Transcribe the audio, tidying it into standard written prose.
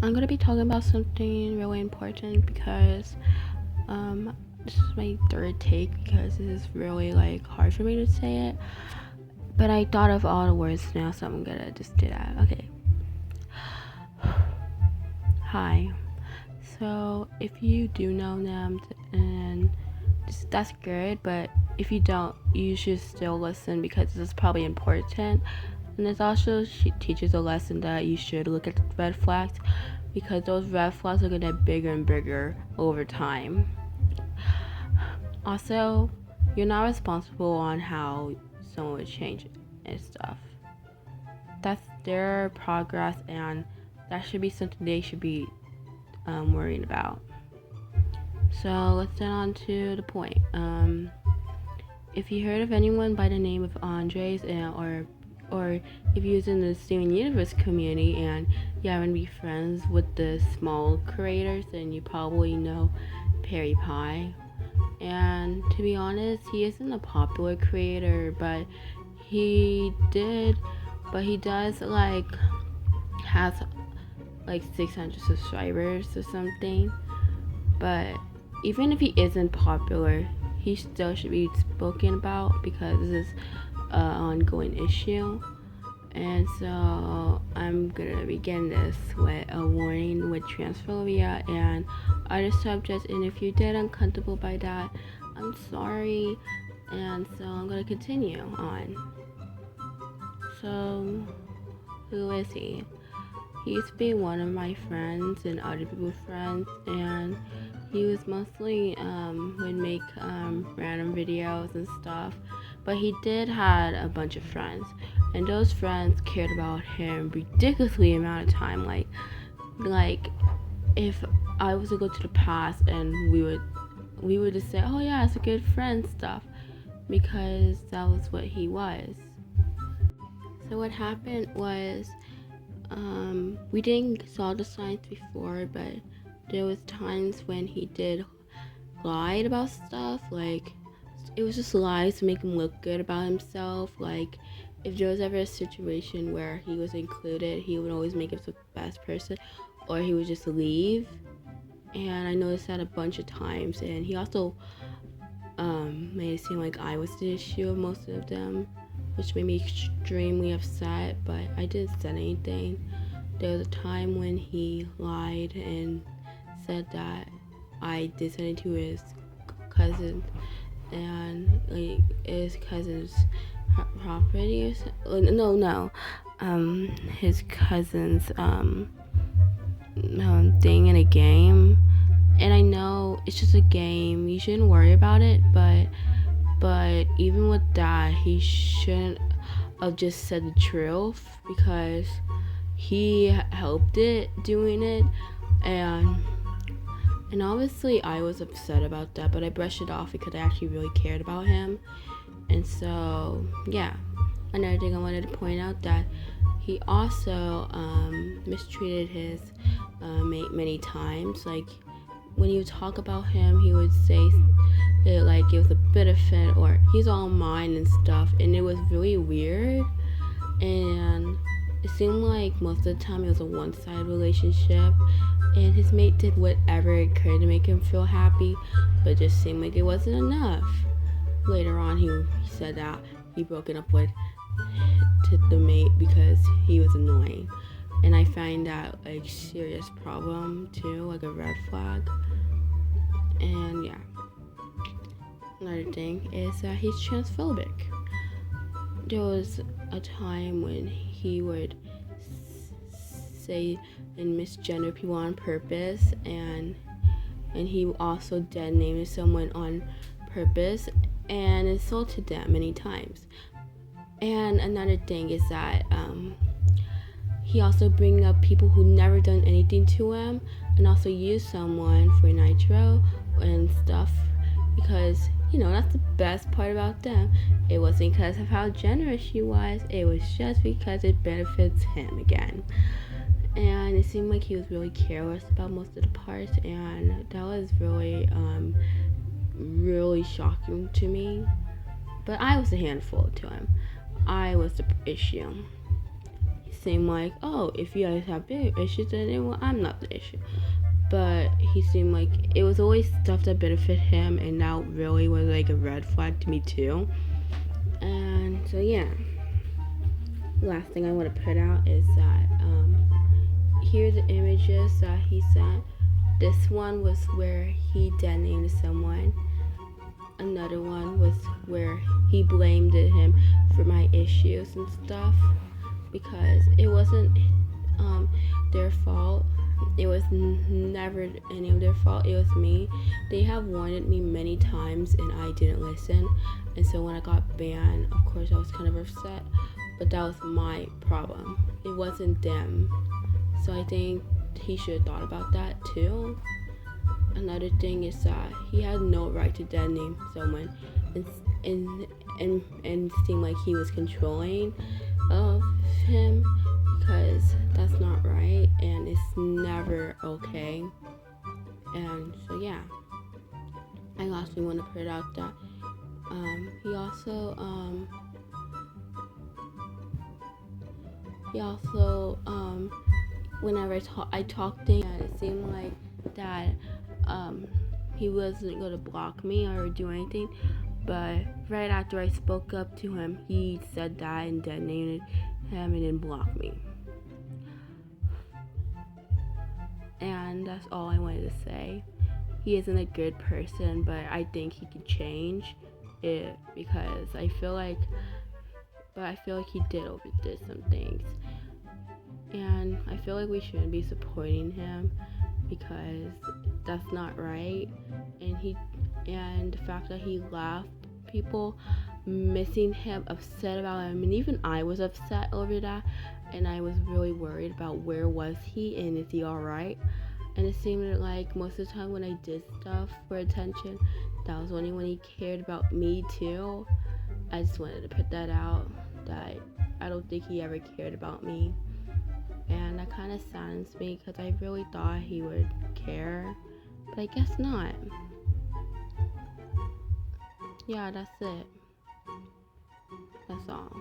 I'm gonna be talking about something really important because this is my third take because this is really like hard for me to say it. But I thought of all the words now, so I'm gonna just do that. Okay. Hi. So if you do know them, and that's good. But if you don't, you should still listen because this is probably important. And this also teaches a lesson that you should look at the red flags because those red flags are gonna get bigger and bigger over time. Also, you're not responsible on how someone would change and stuff. That's their progress, and that should be something they should be worrying about. So let's get on to the point. If you heard of anyone by the name of Andres, or if you're in the Steven Universe community and you happen to be friends with the small creators, then you probably know Peri Pie. And to be honest, he isn't a popular creator, but he does has like 600 subscribers or something. But even if he isn't popular, he still should be spoken about because this is an ongoing issue. And so I'm gonna begin this with a warning with transphobia and other subjects. And if you get uncomfortable by that, I'm sorry. And so I'm gonna continue on. So, who is he? He used to be one of my friends and other people's friends, and he was mostly would make random videos and stuff. But he did had a bunch of friends, and those friends cared about him ridiculously amount of time. Like if I was to go to the past and we would just say, oh yeah, it's a good friend stuff, because that was what he was. So what happened was, we didn't saw the signs before, but there was times when he did lied about stuff. Like it was just lies to make him look good about himself. Like if there was ever a situation where he was included, he would always make himself the best person, or he would just leave. And I noticed that a bunch of times. And he also made it seem like I was the issue of most of them, which made me extremely upset. But I didn't say anything. There was a time when he lied and said that I did something to his cousin, and like his cousin's property or no, his cousin's thing in a game. And I know it's just a game, you shouldn't worry about it, but even with that, he shouldn't have just said the truth because he helped it doing it. And obviously I was upset about that, but I brushed it off because I actually really cared about him. And so yeah, another thing I wanted to point out, that he also mistreated his mate many times. Like when you talk about him, he would say it like it was a benefit or he's all mine and stuff, and it was really weird. And it seemed like most of the time it was a one-sided relationship, and his mate did whatever it could to make him feel happy, but it just seemed like it wasn't enough. Later on, he said that he broken up with the mate because he was annoying, and I find that a serious problem too, like a red flag. And yeah, another thing is that he's transphobic. There was a time when he would say and misgender people on purpose, and he also dead named someone on purpose and insulted them many times. And another thing is that he also bring up people who never done anything to him, and also use someone for nitro and stuff, because that's the best part about them. It wasn't because of how generous she was, it was just because it benefits him again. And it seemed like he was really careless about most of the parts, and that was really really shocking to me. But I was a handful to him. I was the issue. seemed like, oh, if you guys have big issues, then well, I'm not the issue. But he seemed like it was always stuff that benefited him, and that really was like a red flag to me too. And so yeah, last thing I want to put out is that here are the images that he sent. This one was where he detonated someone. Another one was where he blamed him for my issues and stuff, because it wasn't their fault. It was never any of their fault. It was me. They have warned me many times and I didn't listen. And so when I got banned, of course I was kind of upset, but that was my problem. It wasn't them. So I think he should have thought about that too. Another thing is that he had no right to detonate someone and seem like he was controlling of him, because that's not right and it's never okay. And so yeah, I lastly want to put out that he also whenever I talked to him, it seemed like that he wasn't going to block me or do anything, but right after I spoke up to him, he said that and detonated him and then blocked me. And that's all I wanted to say. He isn't a good person, but I think he could change it, because I feel like he overdid some things. And I feel like we shouldn't be supporting him, because that's not right. And the fact that he left people missing him, upset about him, and even I was upset over that, and I was really worried about where was he and is he alright. And it seemed like most of the time when I did stuff for attention, that was only when he cared about me too. I just wanted to put that out, that I don't think he ever cared about me. And that kind of saddens me, because I really thought he would care, but I guess not. Yeah, that's it. That's all.